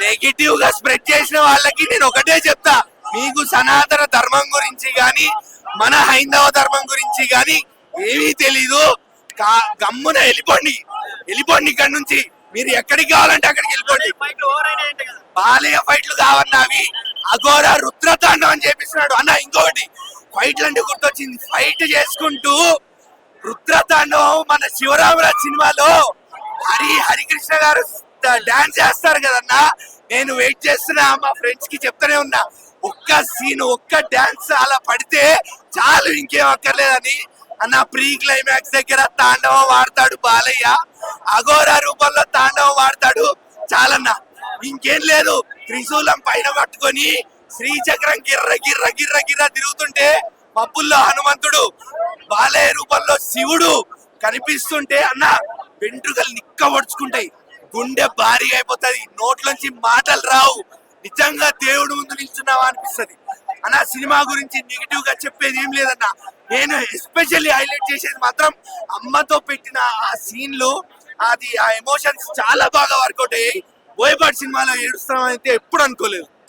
Negative గా spread చేసిన వాళ్ళకి నేను ఒకటే చెప్తా, మీకు సనాతన ధర్మం గురించి గాని మన హైందవ ధర్మం గురించి గాని ఏమీ తెలీదు. గమ్మున వెళ్ళిపోండి, వెళ్ళిపోండి ఇక్కడ నుంచి. మీరు ఎక్కడికి కావాలంటే అక్కడికి వెళ్ళిపోండి. బాలయ్య ఫైట్లు కావన్నా అవి అఘోర రుద్రతాండవం అని చేపిస్తున్నాడు అన్న. ఇంకొకటి ఫైట్లు అంటే గుర్తొచ్చింది, ఫైట్ చేసుకుంటూ రుద్రతాండవం మన శివరామరాజ్ సినిమాలో హరికృష్ణ గారు డాన్స్ చేస్తారు కదన్నా. నేను వెయిట్ చేస్తున్నా, మా ఫ్రెండ్స్ కి చెప్తానే ఉన్నా, ఒక్క సీన్ ఒక్క డాన్స్ అలా పడితే చాలు, ఇంకేం అక్కర్లేదని. అన్న ప్రీ క్లైమాక్స్ దగ్గర తాండవం వాడతాడు బాలయ్య, అఘోర రూపంలో తాండవం వాడతాడు, చాలన్నా ఇంకేం లేదు. త్రిశూలం పైన పట్టుకొని శ్రీచక్రం గిర్ర గిర్ర గిర్ర గిర్ర తిరుగుతుంటే మబ్బుల్లో హనుమంతుడు, బాలయ్య రూపంలో శివుడు కనిపిస్తుంటే అన్న వెంట్రుకలు నిక్కబడుచుకుంటాయి, గుండె భారీగా అయిపోతుంది, నోట్లోంచి మాటలు రావు, నిజంగా దేవుడు ముందు నిల్చున్నావా అనిపిస్తుంది అన్న. సినిమా గురించి నెగిటివ్ గా చెప్పేది ఏం లేదన్న. నేను ఎస్పెషల్లీ హైలైట్ చేసేది మాత్రం అమ్మతో పెట్టిన ఆ సీన్లు, అది ఆ ఎమోషన్స్ చాలా బాగా వర్కౌట్ అయ్యాయి. బోయపాటి సినిమాలో ఏడుస్తాం అయితే ఎప్పుడు అనుకోలేదు.